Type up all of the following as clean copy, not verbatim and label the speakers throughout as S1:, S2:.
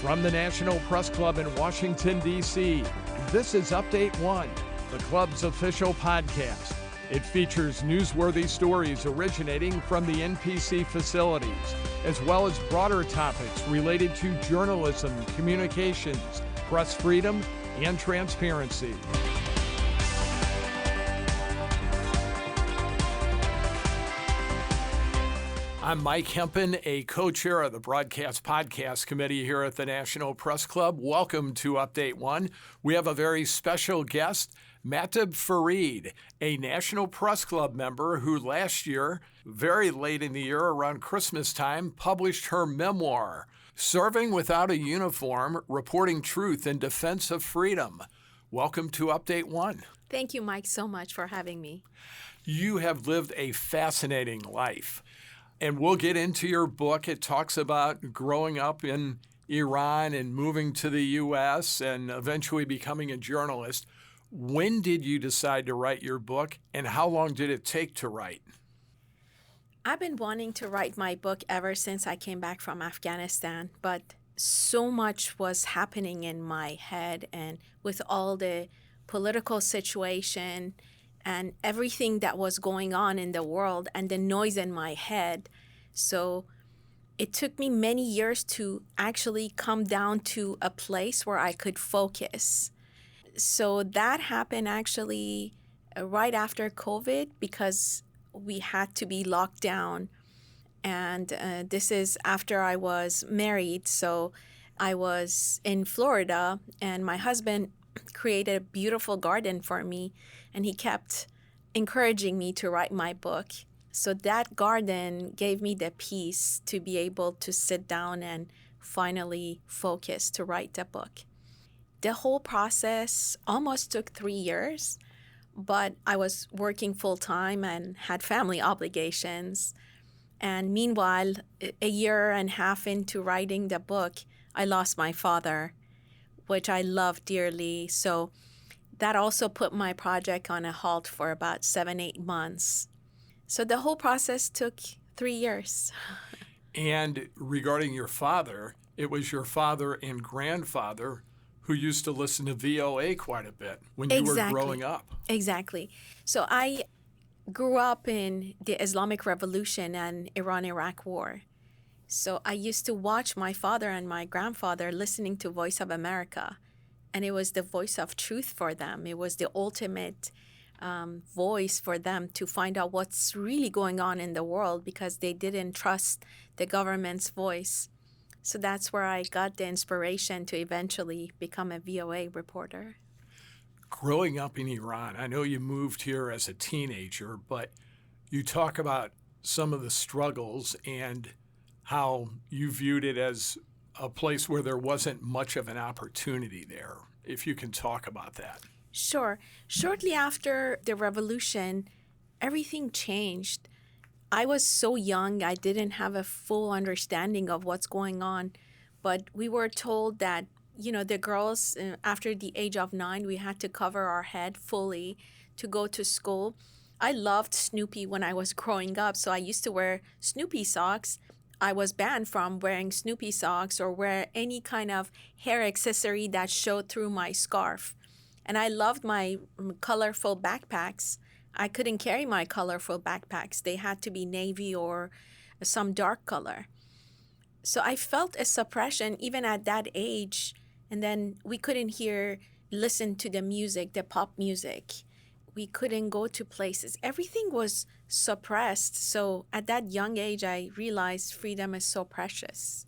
S1: From the National Press Club in Washington, D.C., this is Update One, the club's official podcast. It features newsworthy stories originating from the NPC facilities, as well as broader topics related to journalism, communications, press freedom, and transparency. I'm Mike Hempen, a co-chair of the Broadcast Podcast Committee here at the National Press Club. Welcome to Update One. We have a very special guest, Mahtab Farid, a National Press Club member who last year, very late in the year around Christmas time, published her memoir, Serving Without a Uniform, Reporting Truth in Defense of Freedom. Welcome to Update One.
S2: Thank you, Mike, so much for having me.
S1: You have lived a fascinating life. And we'll get into your book. It talks about growing up in Iran and moving to the U.S. and eventually becoming a journalist. When did you decide to write your book, and how long did it take to write?
S2: I've been wanting to write my book ever since I came back from Afghanistan, but so much was happening in my head, and with all the political situation and everything that was going on in the world and the noise in my head. So it took me many years to actually come down to a place where I could focus. So that happened actually right after COVID because we had to be locked down. And this is after I was married. So I was in Florida, and my husband created a beautiful garden for me, and he kept encouraging me to write my book. So that garden gave me the peace to be able to sit down and finally focus to write the book. The whole process almost took 3 years, but I was working full-time and had family obligations. And meanwhile, a year and a half into writing the book, I lost my father, which I love dearly. So that also put my project on a halt for about 7-8 months. So the whole process took 3 years.
S1: And regarding your father, it was your father and grandfather who used to listen to VOA quite a bit when you were growing up.
S2: Exactly. So I grew up in the Islamic Revolution and Iran-Iraq War. So I used to watch my father and my grandfather listening to Voice of America. And it was the voice of truth for them. It was the ultimate voice for them to find out what's really going on in the world because they didn't trust the government's voice. So that's where I got the inspiration to eventually become a VOA reporter.
S1: Growing up in Iran, I know you moved here as a teenager, but you talk about some of the struggles and how you viewed it as a place where there wasn't much of an opportunity there, if you can talk about that.
S2: Sure. Shortly after the revolution, everything changed. I was so young, I didn't have a full understanding of what's going on, but we were told that, the girls, after the age of 9, we had to cover our head fully to go to school. I loved Snoopy when I was growing up, so I used to wear Snoopy socks. I was banned from wearing Snoopy socks or wear any kind of hair accessory that showed through my scarf. And I loved my colorful backpacks. I couldn't carry my colorful backpacks. They had to be navy or some dark color. So I felt a suppression even at that age. And then we couldn't listen to the music, the pop music. We couldn't go to places. Everything was suppressed. So at that young age, I realized freedom is so precious.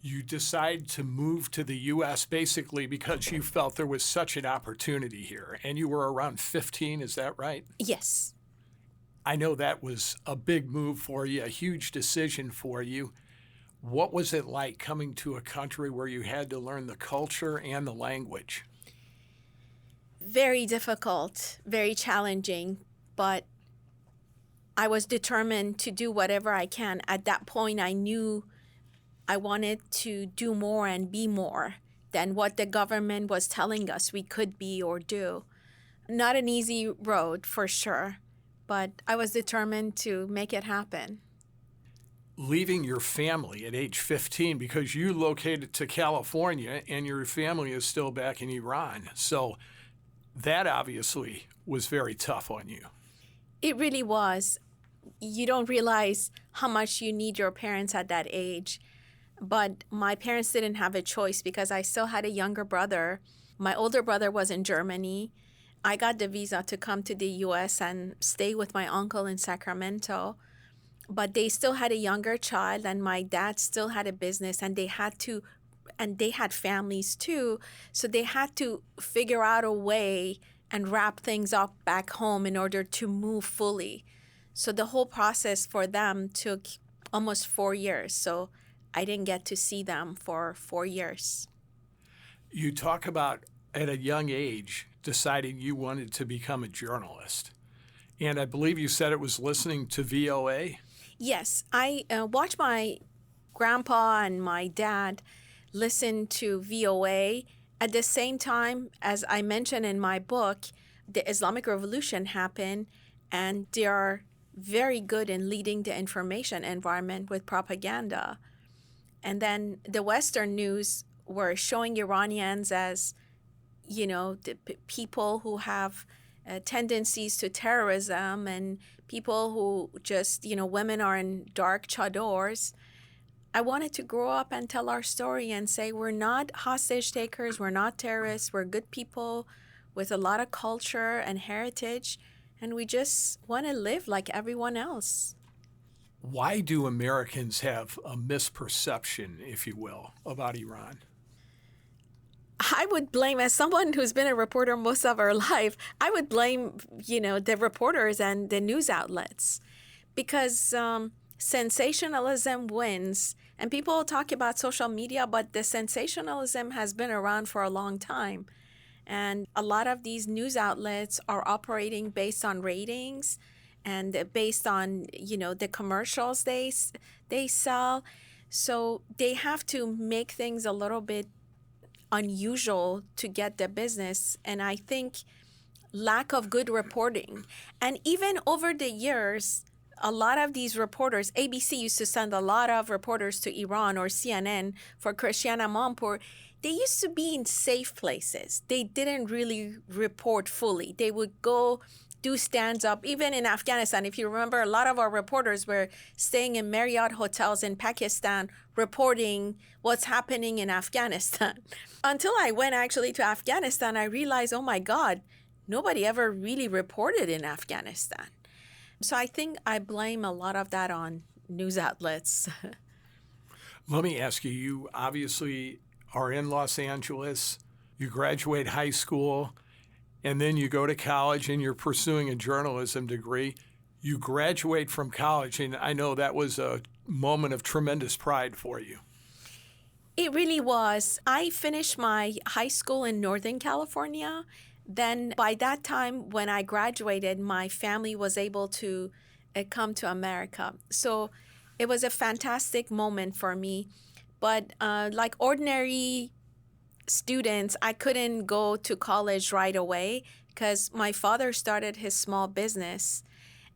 S1: You decide to move to the U.S. basically because you felt there was such an opportunity here. And you were around 15, is that right?
S2: Yes.
S1: I know that was a big move for you, a huge decision for you. What was it like coming to a country where you had to learn the culture and the language?
S2: Very difficult, very challenging, but I was determined to do whatever I can. At that point, I knew I wanted to do more and be more than what the government was telling us we could be or do. Not an easy road, for sure, but I was determined to make it happen.
S1: leaving your family at age 15 because you located to California and your family is still back in Iran. So that obviously was very tough on you.
S2: It really was. You don't realize how much you need your parents at that age. But my parents didn't have a choice because I still had a younger brother. My older brother was in Germany. I got the visa to come to the U.S. and stay with my uncle in Sacramento. But they still had a younger child, and my dad still had a business, and they had families too. So they had to figure out a way and wrap things up back home in order to move fully. So the whole process for them took almost 4 years. So I didn't get to see them for 4 years.
S1: You talk about at a young age deciding you wanted to become a journalist. And I believe you said it was listening to VOA.
S2: Yes, I watched my grandpa and my dad listen to VOA. At the same time, as I mentioned in my book, the Islamic Revolution happened, and they are very good in leading the information environment with propaganda. And then the Western news were showing Iranians as, the people who have tendencies to terrorism and people who just, women are in dark chadors. I wanted to grow up and tell our story and say we're not hostage takers, we're not terrorists, we're good people with a lot of culture and heritage, and we just want to live like everyone else.
S1: Why do Americans have a misperception, if you will, about Iran?
S2: I would blame, as someone who's been a reporter most of our life, I would blame, the reporters and the news outlets because sensationalism wins. And people talk about social media, but the sensationalism has been around for a long time. And a lot of these news outlets are operating based on ratings and based on, the commercials they sell. So they have to make things a little bit unusual to get the business. And I think lack of good reporting. And even over the years, a lot of these reporters, ABC used to send a lot of reporters to Iran, or CNN for Christiane Amanpour. They used to be in safe places. They didn't really report fully. They would go do stands up. Even in Afghanistan, if you remember, a lot of our reporters were staying in Marriott hotels in Pakistan, reporting what's happening in Afghanistan. Until I went actually to Afghanistan, I realized, oh my God, nobody ever really reported in Afghanistan. So I think I blame a lot of that on news outlets.
S1: Let me ask you, you obviously are in Los Angeles, you graduate high school, and then you go to college and you're pursuing a journalism degree. You graduate from college, and I know that was a moment of tremendous pride for you.
S2: It really was. I finished my high school in Northern California. Then by that time, when I graduated, my family was able to come to America. So it was a fantastic moment for me. But like ordinary students, I couldn't go to college right away because my father started his small business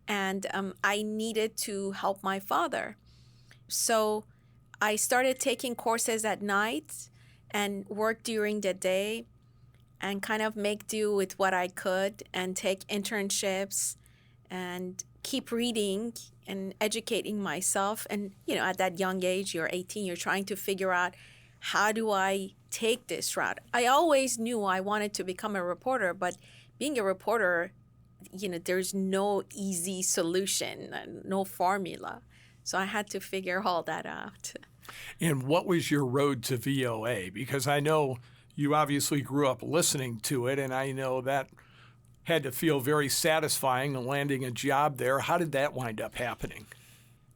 S2: and I needed to help my father. So I started taking courses at night and work during the day and kind of make do with what I could and take internships and keep reading and educating myself. And, at that young age, you're 18, you're trying to figure out, how do I take this route? I always knew I wanted to become a reporter, but being a reporter, there's no easy solution, no formula. So I had to figure all that out.
S1: And what was your road to VOA? Because I know you obviously grew up listening to it, and I know that had to feel very satisfying landing a job there. How did that wind up happening?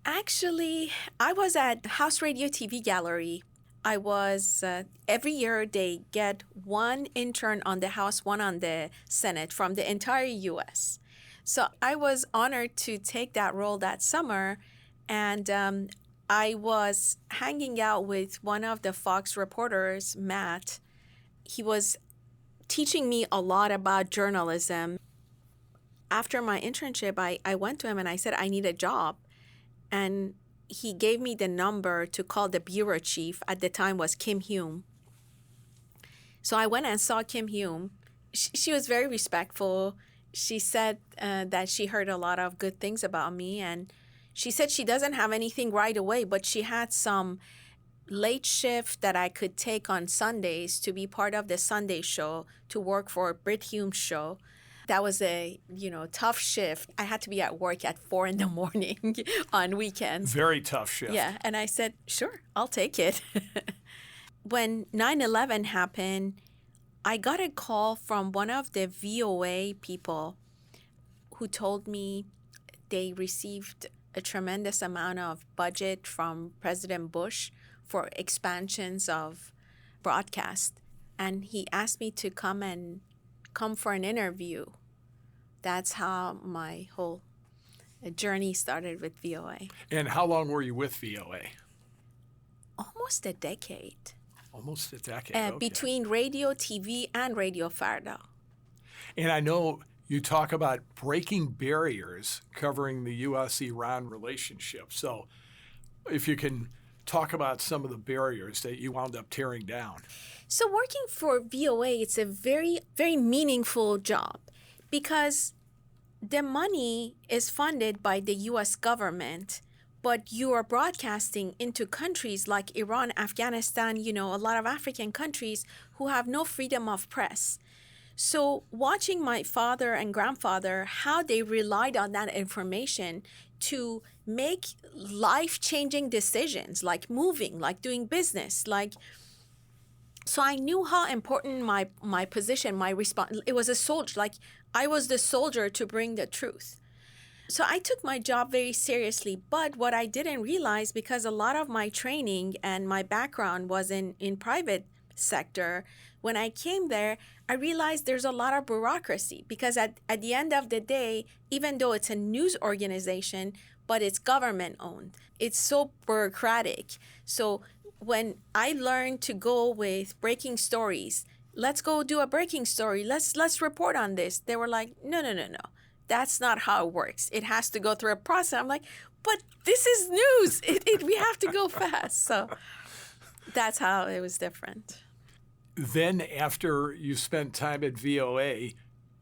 S2: Actually, I was at House Radio TV Gallery. I was, every year they get one intern on the House, one on the Senate from the entire U.S. So I was honored to take that role that summer, and I was hanging out with one of the Fox reporters, Matt. He was teaching me a lot about journalism. After my internship, I went to him and I said, I need a job. And he gave me the number to call the bureau chief. At the time was Kim Hume. So I went and saw Kim Hume. She was very respectful. She said that she heard a lot of good things about me. And she said she doesn't have anything right away, but she had some late shift that I could take on Sundays to be part of the Sunday show, to work for Brit Hume's show. That was a, tough shift. I had to be at work at 4 a.m. on weekends.
S1: Very tough shift.
S2: Yeah. And I said, sure, I'll take it. When 9/11 happened, I got a call from one of the VOA people who told me they received a tremendous amount of budget from President Bush for expansions of broadcast. And he asked me to come for an interview. That's how my whole journey started with VOA.
S1: And how long were you with VOA?
S2: Almost a decade.
S1: Almost a decade. Okay.
S2: Between radio, TV, and Radio Farda.
S1: And I know you talk about breaking barriers covering the U.S.-Iran relationship. So if you can talk about some of the barriers that you wound up tearing down.
S2: So working for VOA, it's a very, very meaningful job because the money is funded by the U.S. government, but you are broadcasting into countries like Iran, Afghanistan, a lot of African countries who have no freedom of press. So watching my father and grandfather, how they relied on that information to make life-changing decisions, like moving, like doing business, so I knew how important my position, my response, it was a soldier, I was the soldier to bring the truth. So I took my job very seriously, but what I didn't realize, because a lot of my training and my background was in private sector, when I came there, I realized there's a lot of bureaucracy because at the end of the day, even though it's a news organization, but it's government owned, it's so bureaucratic. So when I learned to go with breaking stories, let's go do a breaking story, let's report on this. They were like, no. That's not how it works. It has to go through a process. I'm like, but this is news. We have to go fast. So that's how it was different.
S1: Then after you spent time at VOA,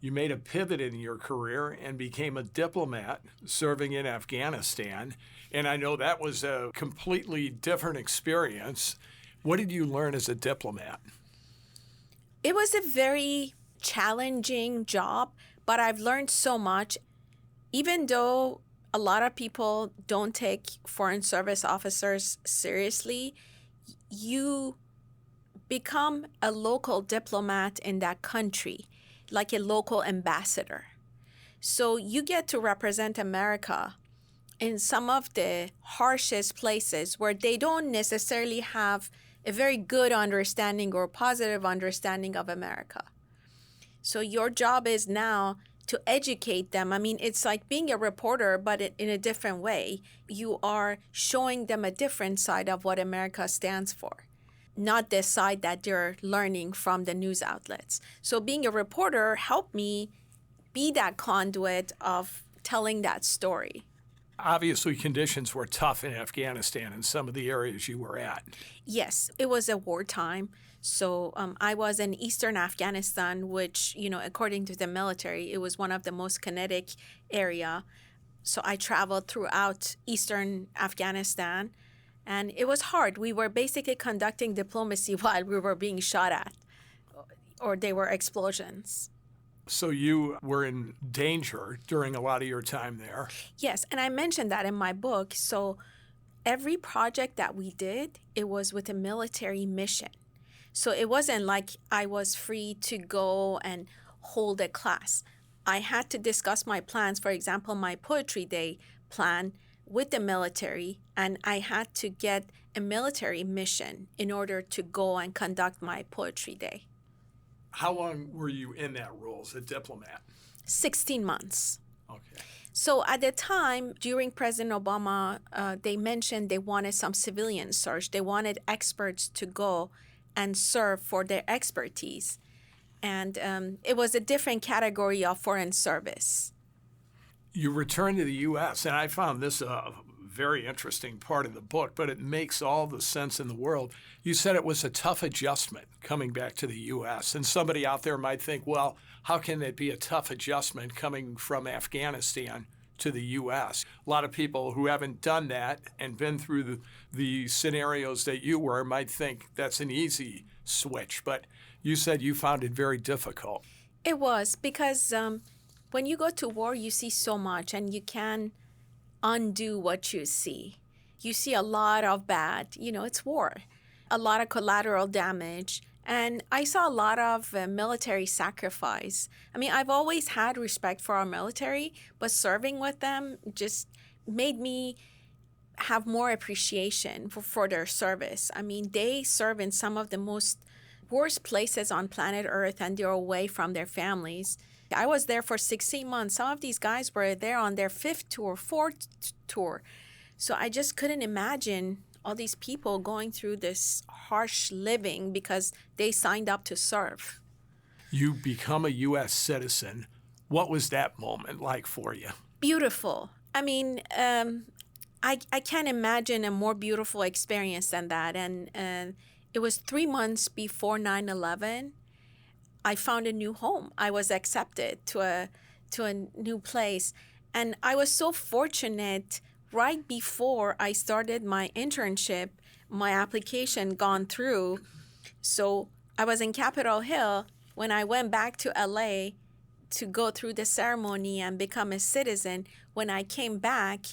S1: you made a pivot in your career and became a diplomat serving in Afghanistan. And I know that was a completely different experience. What did you learn as a diplomat?
S2: It was a very challenging job, but I've learned so much. Even though a lot of people don't take Foreign Service officers seriously, you become a local diplomat in that country, like a local ambassador. So you get to represent America in some of the harshest places where they don't necessarily have a very good understanding or positive understanding of America. So your job is now to educate them. I mean, it's like being a reporter, but in a different way. You are showing them a different side of what America stands for, not the side that they're learning from the news outlets. So being a reporter helped me be that conduit of telling that story.
S1: Obviously, conditions were tough in Afghanistan in some of the areas you were at.
S2: Yes, it was a wartime. So I was in eastern Afghanistan, which, according to the military, it was one of the most kinetic area. So I traveled throughout eastern Afghanistan, and it was hard. We were basically conducting diplomacy while we were being shot at, or there were explosions.
S1: So you were in danger during a lot of your time there.
S2: Yes, and I mentioned that in my book. So every project that we did, it was with a military mission. So it wasn't like I was free to go and hold a class. I had to discuss my plans, for example, my Poetry Day plan with the military, and I had to get a military mission in order to go and conduct my Poetry Day.
S1: How long were you in that role as a diplomat?
S2: 16 months.
S1: Okay.
S2: So at the time, during President Obama, they mentioned they wanted some civilian search. They wanted experts to go and serve for their expertise. And it was a different category of foreign service.
S1: You returned to the U.S., and I found this a very interesting part of the book, but it makes all the sense in the world. You said it was a tough adjustment coming back to the U.S., and somebody out there might think, well, how can it be a tough adjustment coming from Afghanistan to the U.S.? A lot of people who haven't done that and been through the scenarios that you were might think that's an easy switch, but you said you found it very difficult.
S2: It was because when you go to war, you see so much, and you can undo what you see. You see a lot of bad, it's war, a lot of collateral damage. And I saw a lot of military sacrifice. I mean, I've always had respect for our military, but serving with them just made me have more appreciation for their service. I mean, they serve in some of the most worst places on planet Earth, and they're away from their families. I was there for 16 months. Some of these guys were there on their 5th tour, 4th tour. So I just couldn't imagine all these people going through this harsh living because they signed up to serve.
S1: You become a U.S. citizen. What was that moment like for you?
S2: Beautiful. I mean, I can't imagine a more beautiful experience than that. And it was 3 months before 9/11. I found a new home. I was accepted to a new place. And I was so fortunate right before I started my internship, my application gone through. So I was in Capitol Hill when I went back to LA to go through the ceremony and become a citizen. When I came back,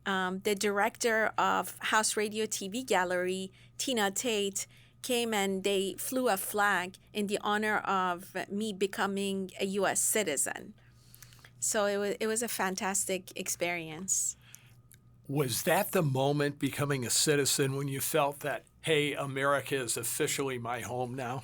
S2: the director of House Radio TV Gallery, Tina Tate, came and they flew a flag in the honor of me becoming a U.S. citizen. So it was a fantastic experience.
S1: Was that the moment, becoming a citizen, when you felt that, hey, America is officially my home now?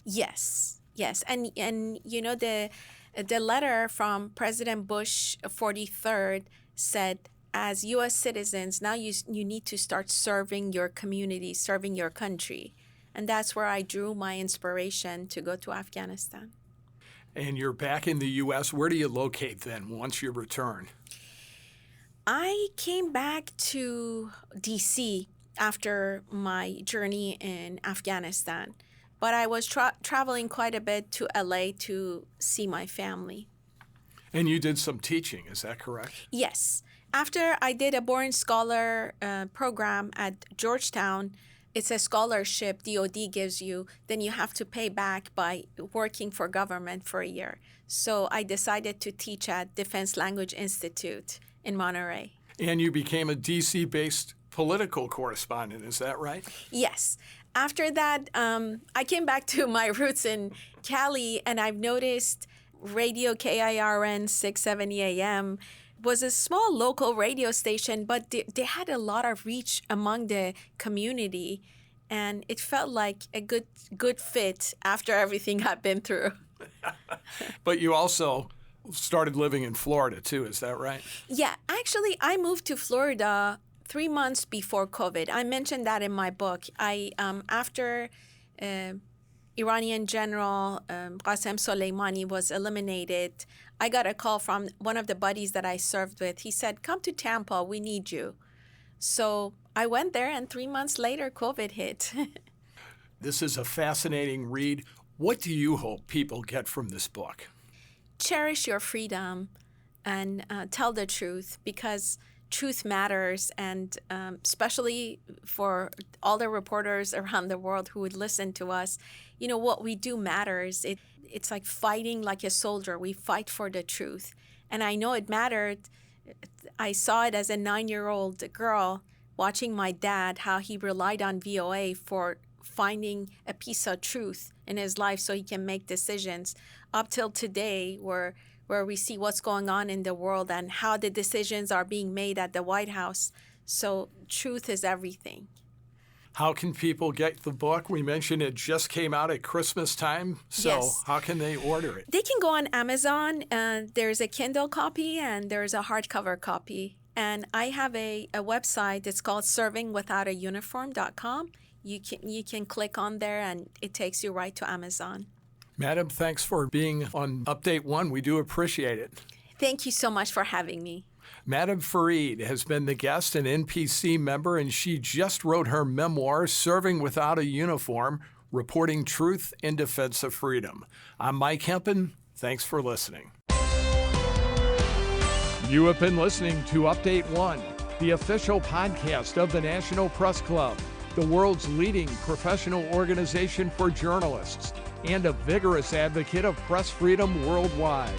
S2: Yes. And the letter from President Bush 43rd said, as U.S. citizens, now you need to start serving your community, serving your country. And that's where I drew my inspiration to go to Afghanistan.
S1: And you're back in the U.S. Where do you locate then once you return?
S2: I came back to D.C. after my journey in Afghanistan. But I was traveling quite a bit to L.A. to see my family.
S1: And you did some teaching, is that correct?
S2: Yes. After I did a Born Scholar program at Georgetown, it's a scholarship DOD gives you, then you have to pay back by working for government for a year. So I decided to teach at Defense Language Institute in Monterey.
S1: And you became a DC-based political correspondent, is that right?
S2: Yes. After that, I came back to my roots in Cali, and I've noticed Radio KIRN 670 AM was a small local radio station, but they had a lot of reach among the community, and it felt like a good fit after everything I've been through.
S1: But you also started living in Florida too, is that right?
S2: Yeah, actually, I moved to Florida 3 months before COVID. I mentioned that in my book. After Iranian General Qasem Soleimani was eliminated, I got a call from one of the buddies that I served with. He said, come to Tampa, we need you. So I went there, and 3 months later, COVID hit.
S1: This is a fascinating read. What do you hope people get from this book?
S2: Cherish your freedom and tell the truth, because truth matters, and especially for all the reporters around the world who would listen to us, what we do matters. It's like fighting like a soldier. We fight for the truth. And I know it mattered. I saw it as a 9-year-old girl watching my dad, how he relied on VOA for finding a piece of truth in his life so he can make decisions, up till today where we see what's going on in the world and how the decisions are being made at the White House. So truth is everything.
S1: How can people get the book? We mentioned it just came out at Christmas time. So
S2: Yes.
S1: How can they order it?
S2: They can go on Amazon. There's a Kindle copy and there's a hardcover copy. And I have a website. It's called servingwithoutauniform.com. You can click on there and it takes you right to Amazon.
S1: Madam, thanks for being on Update 1. We do appreciate it.
S2: Thank you so much for having me.
S1: Mahtab Farid has been the guest and NPC member, and she just wrote her memoir, Serving Without a Uniform, Reporting Truth in Defense of Freedom. I'm Mike Hempen. Thanks for listening. You have been listening to Update One, the official podcast of the National Press Club, the world's leading professional organization for journalists and a vigorous advocate of press freedom worldwide.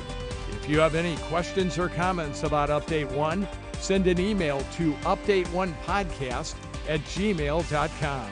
S1: If you have any questions or comments about Update One, send an email to updateonepodcast@gmail.com.